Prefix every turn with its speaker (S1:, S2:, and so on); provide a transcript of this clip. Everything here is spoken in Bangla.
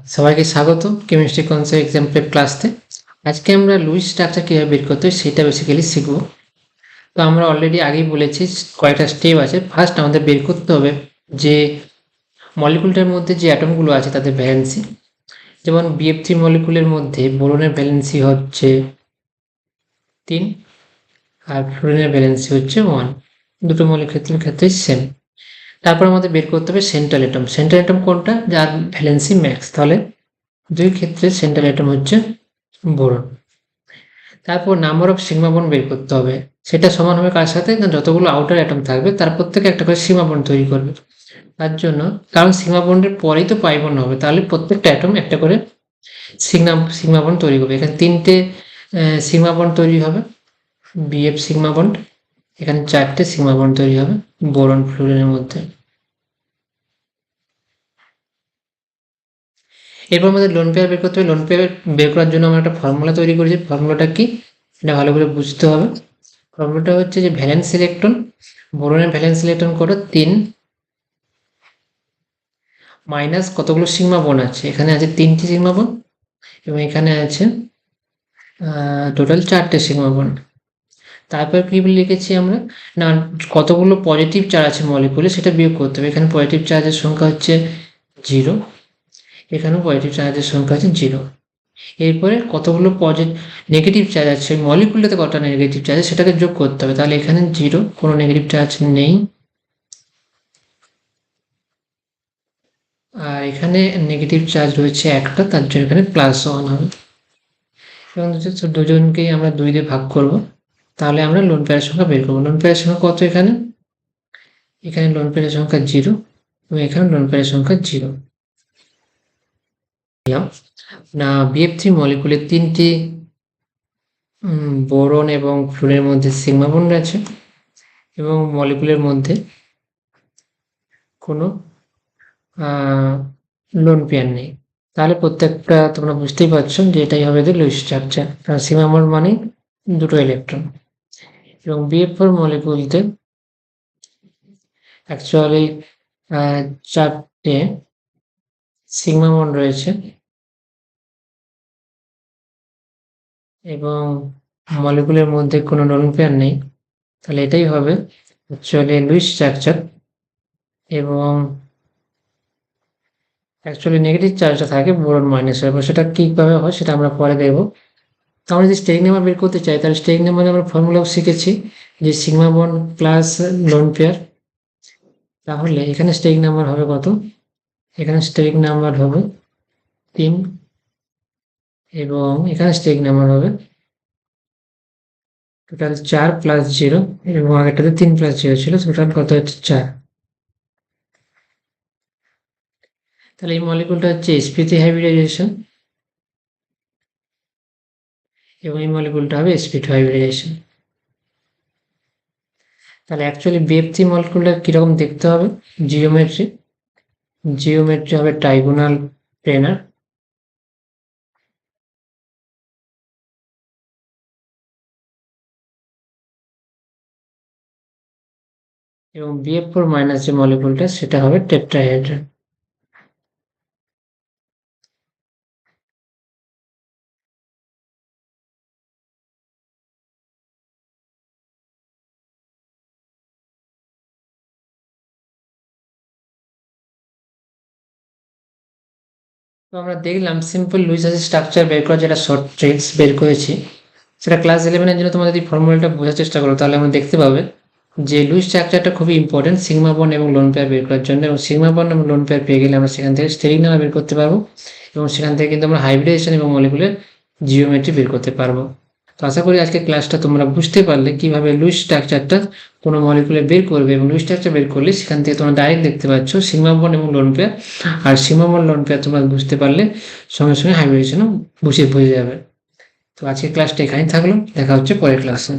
S1: সবাইকে স্বাগত কেমিস্ট্রি কনসেপ্ট এক্সাম্পল ক্লাসতে। আজকে আমরা লুইস স্ট্রাকচার কীভাবে বের করতে হয় সেটা বেসিক্যালি শিখব। তো আমরা অলরেডি আগেই বলেছি কয়েকটা স্টেপ আছে। ফার্স্ট আমাদের বের করতে হবে যে মলিকুলটার মধ্যে যে অ্যাটমগুলো আছে তাদের ভ্যালেন্সি। যেমন BF3 মলিকুলের মধ্যে বোরনের ভ্যালেন্সি হচ্ছে 3 আর ফ্লোরিনের ভ্যালেন্সি হচ্ছে 1। দুটো মলিকুলের ক্ষেত্রে সেম। তারপর আমাদের বের করতে হবে সেন্ট্রাল অ্যাটম। সেন্ট্রাল অ্যাটম কোনটা? যার ভ্যালেন্সি ম্যাক্স। তাহলে দুই ক্ষেত্রে সেন্ট্রাল অ্যাটম হচ্ছে বোরন। তারপর নাম্বার অফ সিগমা বন্ড বের করতে হবে। সেটা সমান হবে কার সাথে? যতগুলো আউটার অ্যাটম থাকবে তার প্রত্যেকে একটা করে সিগমা বন্ড তৈরি করবে। তার জন্য কারণ সিগমা বন্ডের পরেই তো পাই বন্ড হবে, তাহলে প্রত্যেকটা অ্যাটম একটা করে সিগমা বন্ড তৈরি করবে। এখানে 3টে সিগমা বন্ড তৈরি হবে, BF সিগমা বন্ড। এখানে 4টে সিগমা বন্ড তৈরি হবে বোরন ফ্লোরিনের মধ্যে। এরপর আমাদের লোন পেয়ার বের করতে হবে। লোন পেয়ার বের করার জন্য আমরা একটা ফর্মুলা তৈরি করেছি। ফর্মুলাটা কি এটা ভালো করে বুঝতে হবে। ফর্মুলাটা হচ্ছে যে ভ্যালেন্স ইলেকট্রন, বোরনের ভ্যালেন্স ইলেকট্রন কত? 3 মাইনাস কতগুলো সিগমা বন্ড আছে? এখানে আছে 3টি সিগমা বন্ড এবং এখানে আছে টোটাল 4টে সিগমা বন্ড। তারপর কি লিখেছি আমরা? না, কতগুলো পজিটিভ চার্জ আছে মলিকুলে সেটা বিয়োগ করতে হবে। এখানে পজিটিভ চার্জের সংখ্যা হচ্ছে 0, এখানেও পজিটিভ চার্জের সংখ্যা আছে 0। এরপরে কতগুলো নেগেটিভ চার্জ আছে মলিকুলটাতে, কতটা নেগেটিভ চার্জ আছে সেটাকে যোগ করতে হবে। তাহলে এখানে 0, কোনো নেগেটিভ চার্জ নেই। আর এখানে নেগেটিভ চার্জ রয়েছে একটা, তার জন্য এখানে +1 হবে। এবং দুজনকেই আমরা 2 দিয়ে ভাগ করব। তাহলে আমরা লোন পেয়ারের সংখ্যা বের করবো। লোন পেয়ারের সংখ্যা কত? এখানে লোন পেয়ারের সংখ্যা 0 এবং এখানে লোন পেয়ারের সংখ্যা 0। না, BF3 মলিকুলের 3টি বোরন এবং ফ্লোরিনের মধ্যে সিগমা বন্ড আছে এবং মলিকুলের মধ্যে কোনো লোন পেয়ার নেই। তাহলে প্রত্যেকটা তোমরা বুঝতেই পারছো যে এটাই হবে এদের লুইস স্ট্রাকচার। কারণ সিগমা বন্ড মানে দুটো ইলেকট্রন। এবং BF4 মলিকুলতে অ্যাকচুয়ালি 4টে সিগমা বন্ড রয়েছে এবং মলিকুলের মধ্যে কোনো লোন পেয়ার নেই। তাহলে এটাই হবে অ্যাকচুয়ালি লুইস স্ট্রাকচার। এবং অ্যাকচুয়ালি নেগেটিভ চার্জটা থাকে বোরন মাইনাসের উপর। সেটা কীভাবে হয় সেটা আমরা পরে দেখব। তো আমরা যদি স্টেরিক নাম্বার বের করতে চাই তাহলে স্টেরিক নাম্বারে আমরা ফর্মুলাও শিখেছি যে sigma bond plus lone pair. তাহলে এখানে স্টেরিক নাম্বার হবে কত? এখানে স্টেরিক নাম্বার হবে 3 এবং এখানে স্টেরিক নাম্বার হবে টোটাল 4 + 0 এবং আগেরটাতে 3 + 0 ছিল। টোটাল কত হচ্ছে? 4। তাহলে এই মলিকুলটা হচ্ছে sp3 হাইব্রিডাইজেশন এবং এই মলিকুলটা হবে sp2 হাইব্রিডাইজেশন। তাহলে অ্যাকচুয়ালি BF3 মলিকুলটা কীরকম দেখতে হবে? জিওমেট্রি হবে ট্রাইগোনাল প্লেনার এবং BF4 মাইনাস যে মলিকুলটা সেটা হবে টেট্রাহেড্রন। তো আমরা দেখলাম সিম্পল লুইস অ্যাসিড স্ট্রাকচার বের করা, যেটা শর্ট ট্রিক্স বের করেছি সেটা ক্লাস 11-এর জন্য। তোমরা যদি ফর্মুলাটা বোঝার চেষ্টা করো তাহলে আমরা দেখতে পাবে যে লুইস স্ট্রাকচারটা খুবই ইম্পর্টেন্ট সিগমা বন্ড এবং লোন পেয়ার বের করার জন্য। এবং সিগমা বন্ড এবং লোন পেয়ার পেয়ে গেলে আমরা সেখান থেকে স্টেরিক নাম্বার বের করতে পারবো এবং সেখান থেকে কিন্তু আমরা হাইব্রিডাইজেশন এবং মলিকুলার জিওমেট্রি বের করতে পারবো। তো আশা করি আজকের ক্লাসটা তোমরা বুঝতে পারলে কিভাবে লুইস স্ট্রাকচারটা কোনো মলিকুলে বের করবে। এবং লুইস স্ট্রাকচার বের করলে সেখান থেকে তোমরা ডাইরেক্ট দেখতে পাচ্ছ সিগমা বন্ড এবং লোন পেয়ার। আর সিগমা বন্ড লোন পেয়ার তোমরা বুঝতে পারলে সঙ্গে সঙ্গে হাইব্রিডাইজেশনও বুঝে যাবে। তো আজকের ক্লাসটা এখানেই থাকলো, দেখা হচ্ছে পরের ক্লাসে।